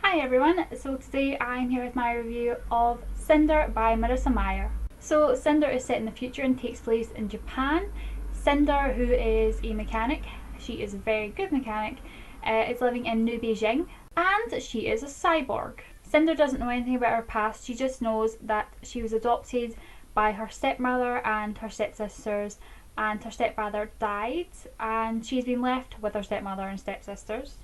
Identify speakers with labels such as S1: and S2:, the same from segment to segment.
S1: Hi everyone, so today I'm here with my review of Cinder by Marissa Meyer. So Cinder is set in the future and takes place in Japan. Cinder, who is a mechanic, she is a very good mechanic, is living in New Beijing, and she is a cyborg. Cinder doesn't know anything about her past, she just knows that she was adopted by her stepmother and her stepsisters, and her stepfather died and she's been left with her stepmother and stepsisters.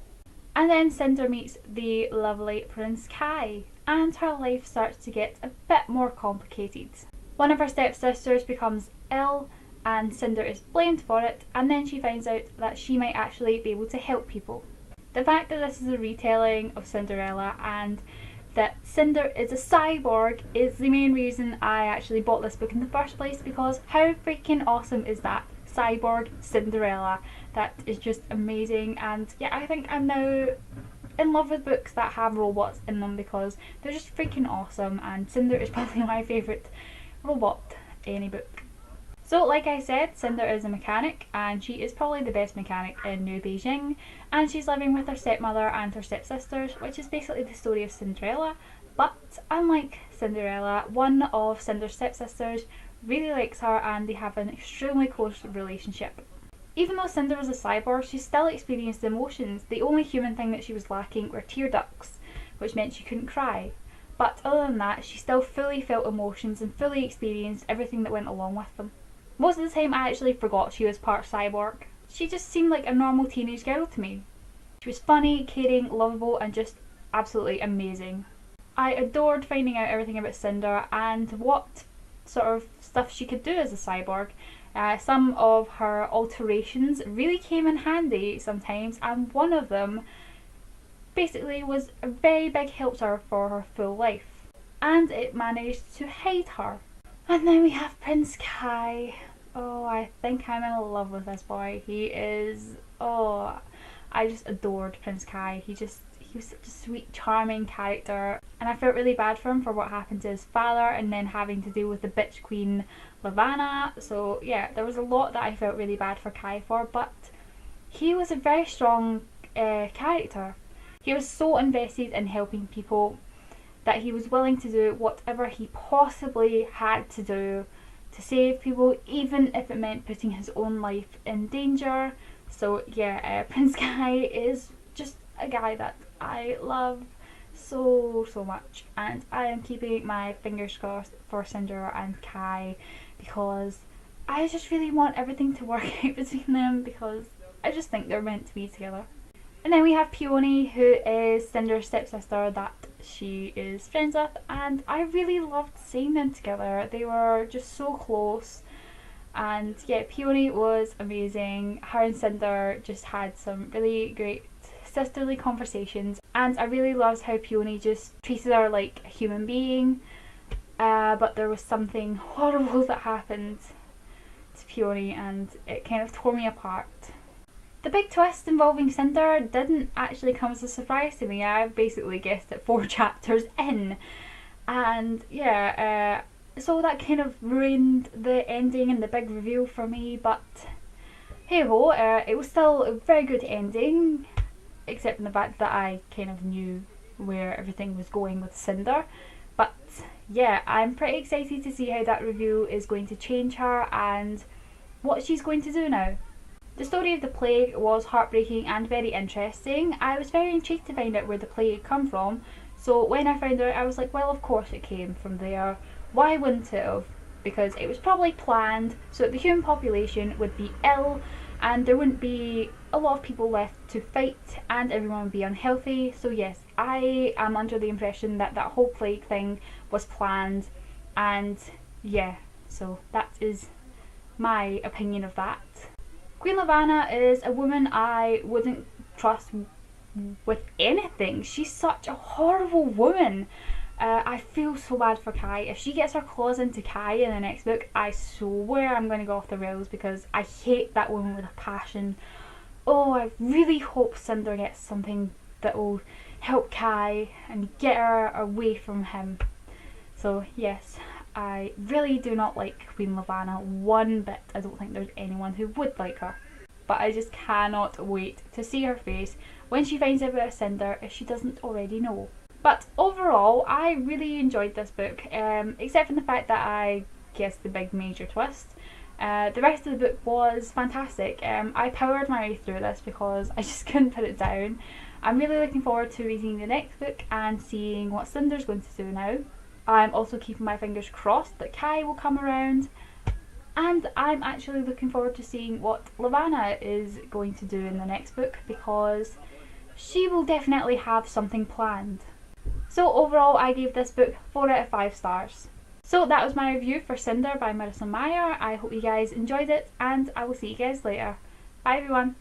S1: And then Cinder meets the lovely Prince Kai, and her life starts to get a bit more complicated. One of her stepsisters becomes ill, and Cinder is blamed for it, and then she finds out that she might actually be able to help people. The fact that this is a retelling of Cinderella and that Cinder is a cyborg is the main reason I actually bought this book in the first place, because how freaking awesome is that? Cyborg Cinderella. That is just amazing, and yeah, I think I'm now in love with books that have robots in them because they're just freaking awesome, and Cinder is probably my favourite robot any book. So like I said, Cinder is a mechanic, and she is probably the best mechanic in New Beijing, and she's living with her stepmother and her stepsisters, which is basically the story of Cinderella. But unlike Cinderella, one of Cinder's stepsisters really likes her and they have an extremely close relationship. Even though Cinder was a cyborg, she still experienced emotions. The only human thing that she was lacking were tear ducts, which meant she couldn't cry. But other than that, she still fully felt emotions and fully experienced everything that went along with them. Most of the time I actually forgot she was part cyborg. She just seemed like a normal teenage girl to me. She was funny, caring, lovable, and just absolutely amazing. I adored finding out everything about Cinder and what sort of stuff she could do as a cyborg. Some of her alterations really came in handy sometimes, and one of them basically was a very big help to her for her full life, and it managed to hide her. And then we have Prince Kai. Oh, I think I'm in love with this boy. He is, oh, I just adored Prince Kai. He was such a sweet, charming character, and I felt really bad for him for what happened to his father and then having to deal with the bitch queen Levana. So yeah, there was a lot that I felt really bad for Kai for, but he was a very strong character. He was so invested in helping people that he was willing to do whatever he possibly had to do to save people, even if it meant putting his own life in danger. So yeah, Prince Kai is just a guy that I love so much, and I am keeping my fingers crossed for Cinder and Kai because I just really want everything to work out between them, because I just think they're meant to be together. And then we have Puny, who is Cinder's stepsister that she is friends with, and I really loved seeing them together. They were just so close, and yeah, Puny was amazing. Her and Cinder just had some really great sisterly conversations, and I really loved how Puny just treated her like a human being, but there was something horrible that happened to Puny and it kind of tore me apart. The big twist involving Cinder didn't actually come as a surprise to me. I basically guessed it 4 chapters in, and yeah, so that kind of ruined the ending and the big reveal for me, but hey ho, it was still a very good ending, except in the fact that I kind of knew where everything was going with Cinder. But yeah, I'm pretty excited to see how that review is going to change her and what she's going to do now. The story of the plague was heartbreaking and very interesting. I was very intrigued to find out where the plague had come from, so when I found out I was like, well, of course it came from there. Why wouldn't it have? Because it was probably planned so that the human population would be ill and there wouldn't be a lot of people left to fight and everyone would be unhealthy. So yes, I am under the impression that that whole plague thing was planned, and yeah, so that is my opinion of that. Queen Levana is a woman I wouldn't trust with anything. She's such a horrible woman. I feel so bad for Kai. If she gets her claws into Kai in the next book, I swear I'm going to go off the rails because I hate that woman with a passion. Oh, I really hope Cinder gets something that will help Kai and get her away from him. So yes, I really do not like Queen Levana one bit. I don't think there's anyone who would like her. but I just cannot wait to see her face when she finds out about Cinder if she doesn't already know. But overall, I really enjoyed this book, except for the fact that I guessed the big major twist. The rest of the book was fantastic. I powered my way through this because I just couldn't put it down. I'm really looking forward to reading the next book and seeing what Cinder's going to do now. I'm also keeping my fingers crossed that Kai will come around, and I'm actually looking forward to seeing what Levana is going to do in the next book, because she will definitely have something planned. So overall, I gave this book 4 out of 5 stars. So that was my review for Cinder by Marissa Meyer. I hope you guys enjoyed it, and I will see you guys later. Bye everyone!